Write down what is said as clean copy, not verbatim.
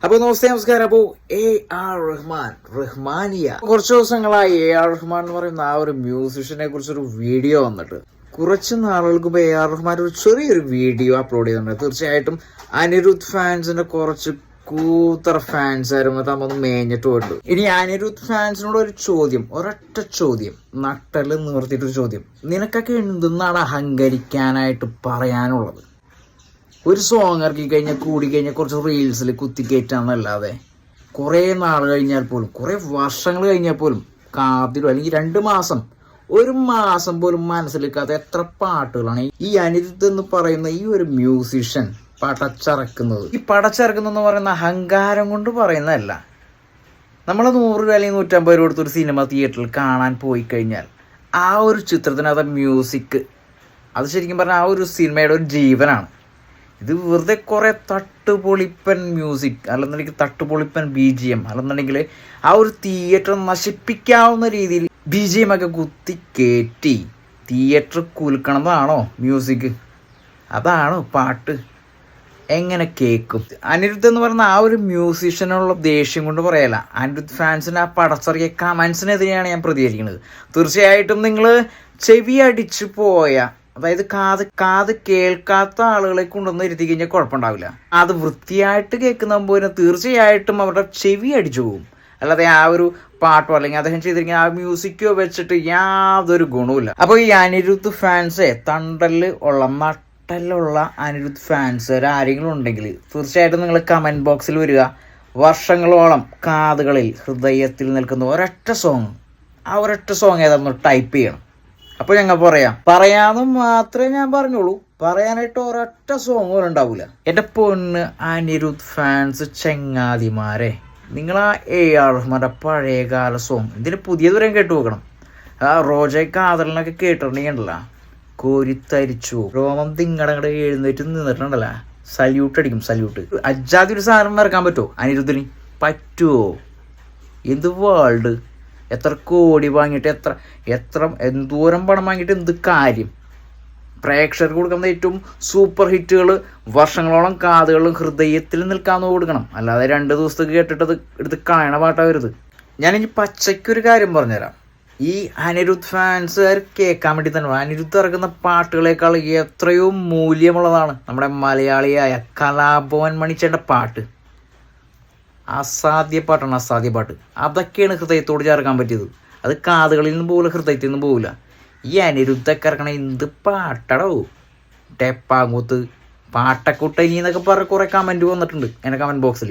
അപ്പൊ നമസ്കാരം. അപ്പോ റഹ്മാനിയ കുറച്ച് ദിവസങ്ങളായി റഹ്മാൻ എന്ന് പറയുന്ന ആ ഒരു മ്യൂസിഷ്യനെ കുറിച്ചൊരു വീഡിയോ വന്നിട്ട് കുറച്ച് നാളുകൾക്ക് മുമ്പ് റഹ്മാൻ ഒരു ചെറിയൊരു വീഡിയോ അപ്ലോഡ് ചെയ്തിട്ടുണ്ട്. തീർച്ചയായിട്ടും അനിരുദ്ധ് ഫാൻസിന്റെ കുറച്ച് കൂത്തറ ഫാൻസ് ആയിരുന്നു തമ്മൊന്ന് മേഞ്ഞിട്ട് പോയിട്ടുണ്ട്. ഇനി അനിരുദ്ധ് ഫാൻസിനോട് ഒരു ചോദ്യം, ഒരൊറ്റ ചോദ്യം, നട്ടല് നിർത്തിയിട്ടൊരു ചോദ്യം, നിനക്കൊക്കെ എന്തെന്നാണ് അഹങ്കരിക്കാനായിട്ട് പറയാനുള്ളത്? ഒരു സോങ് ഇറക്കി കഴിഞ്ഞാൽ കൂടിക്കഴിഞ്ഞാൽ കുറച്ച് റീൽസിൽ കുത്തിക്കയറ്റാന്നല്ലാതെ കുറേ നാൾ കഴിഞ്ഞാൽ പോലും, കുറേ വർഷങ്ങൾ കഴിഞ്ഞാൽ പോലും കാത്തിലോ അല്ലെങ്കിൽ 2 മാസം, 1 മാസം പോലും മനസ്സിലെക്കാത്ത എത്ര പാട്ടുകളാണ് ഈ അനിരുദ്ധ് എന്ന് പറയുന്ന ഈ ഒരു മ്യൂസിഷ്യൻ പടച്ചിറക്കുന്നത്. ഈ പടച്ചിറക്കുന്നതെന്ന് പറയുന്ന അഹങ്കാരം കൊണ്ട് പറയുന്നതല്ല. നമ്മൾ 100 രൂപ അല്ലെങ്കിൽ 150 രൂപ കൊടുത്തൊരു സിനിമ തിയേറ്ററിൽ കാണാൻ പോയി കഴിഞ്ഞാൽ ആ ഒരു ചിത്രത്തിനകത്ത് മ്യൂസിക്, അത് ശരിക്കും പറഞ്ഞാൽ ആ ഒരു സിനിമയുടെ ഒരു ജീവനാണ്. ഇത് വെറുതെ കുറേ തട്ടുപൊളിപ്പൻ മ്യൂസിക്, അല്ലെന്നുണ്ടെങ്കിൽ തട്ടുപൊളിപ്പൻ BGM, അല്ലെന്നുണ്ടെങ്കിൽ ആ ഒരു തിയേറ്റർ നശിപ്പിക്കാവുന്ന രീതിയിൽ BGM ഒക്കെ കുത്തി കയറ്റി തിയേറ്റർ കുലുക്കണതാണോ മ്യൂസിക്? അതാണോ പാട്ട്? എങ്ങനെ കേൾക്കും? അനിരുദ്ധ് എന്ന് പറയുന്ന ആ ഒരു മ്യൂസിഷ്യനുള്ള ദേഷ്യം കൊണ്ട് പറയല, അനിരുദ്ധ് ഫാൻസിന് ആ പടച്ചിറക്കിയ കമൻസിനെതിരെയാണ് ഞാൻ പ്രതികരിക്കുന്നത്. തീർച്ചയായിട്ടും നിങ്ങൾ ചെവി അടിച്ചു പോയ, അതായത് കാത് കേൾക്കാത്ത ആളുകളെ കൊണ്ടൊന്നും ഇരുത്തി കഴിഞ്ഞാൽ കുഴപ്പമുണ്ടാവില്ല. അത് വൃത്തിയായിട്ട് കേൾക്കുന്ന തീർച്ചയായിട്ടും അവരുടെ ചെവി അടിച്ചു പോകും. അല്ലാതെ ആ ഒരു പാട്ടോ അല്ലെങ്കിൽ അദ്ദേഹം ചെയ്തിരിക്കുന്ന ആ മ്യൂസിക്കോ വെച്ചിട്ട് യാതൊരു ഗുണവുമില്ല. അപ്പോൾ ഈ അനിരുദ്ധ് ഫാൻസെ നട്ടലുള്ള അനിരുദ്ധ് ഫാൻസ് ആരെങ്കിലും ഉണ്ടെങ്കിൽ തീർച്ചയായിട്ടും നിങ്ങൾ കമൻറ്റ് ബോക്സിൽ വരിക. വർഷങ്ങളോളം കാതുകളിൽ ഹൃദയത്തിൽ നിൽക്കുന്ന ഒരൊറ്റ സോങ്, ആ ഒരൊറ്റ സോങ് ഏതാണെന്ന് ടൈപ്പ് ചെയ്യണം. അപ്പോൾ ഞങ്ങൾ പറയാമെന്ന് മാത്രമേ ഞാൻ പറഞ്ഞോളൂ. പറയാനായിട്ട് ഒരൊറ്റ സോങ് പോലും ഉണ്ടാവില്ല. എൻ്റെ പൊണ്ണ് അനിരുദ്ധ് ഫാൻസ് ചെങ്ങാതിമാരെ, നിങ്ങൾ ആ റഹ്മാൻ്റെ പഴയകാല സോങ് ഇതിന് പുതിയതുവരെയും കേട്ടു നോക്കണം. ആ റോജ കാതലിനൊക്കെ കേട്ടിട്ടുണ്ടെങ്കിലല്ല കോരിത്തരിച്ചു രോമം തിങ്ങടങ്ങടെ എഴുന്നേറ്റ് നിന്നിട്ടുണ്ടല്ല, സല്യൂട്ട് അടിക്കും, സല്യൂട്ട്. അജാതി ഒരു സാധനം ഇറക്കാൻ പറ്റുമോ അനിരുദ്ധിന്? പറ്റുമോ? എന്ത് വേൾഡ്, എത്ര കോടി വാങ്ങിയിട്ട് എന്തോരം പണം വാങ്ങിയിട്ട് എന്ത് കാര്യം? പ്രേക്ഷകർക്ക് കൊടുക്കുന്ന ഏറ്റവും സൂപ്പർ ഹിറ്റുകൾ വർഷങ്ങളോളം കാതുകളിലും ഹൃദയത്തിൽ നിൽക്കാമെന്ന് കൊടുക്കണം. അല്ലാതെ 2 ദിവസത്തേക്ക് കേട്ടിട്ട് എടുത്ത് കളയണ പാട്ടാവരുത്. ഞാനിനി പച്ചയ്ക്കൊരു കാര്യം പറഞ്ഞുതരാം. ഈ അനിരുദ്ധ് ഫാൻസുകാർ കേൾക്കാൻ വേണ്ടി തന്നെ അനിരുദ്ധ് ഇറക്കുന്ന പാട്ടുകളേക്കാൾ എത്രയോ മൂല്യമുള്ളതാണ് നമ്മുടെ മലയാളിയായ കലാഭവൻ മണിച്ചേട്ടൻ്റെ പാട്ട്. അസാധ്യ പാട്ട്. അതൊക്കെയാണ് ഹൃദയത്തോട് ചേർക്കാൻ പറ്റിയത്. അത് കാതുകളിൽ നിന്ന് പോകില്ല, ഹൃദയത്തിൽ നിന്ന് പോകില്ല. ഈ അനിരുദ്ധൊക്കെ ഇറക്കണ എന്ത് പാട്ടടോ, ടെപ്പാങ്കൂത്ത് പാട്ടക്കുട്ടനി എന്നൊക്കെ പറഞ്ഞ് കുറേ കമൻറ്റ് വന്നിട്ടുണ്ട് എൻ്റെ കമൻറ്റ് ബോക്സിൽ.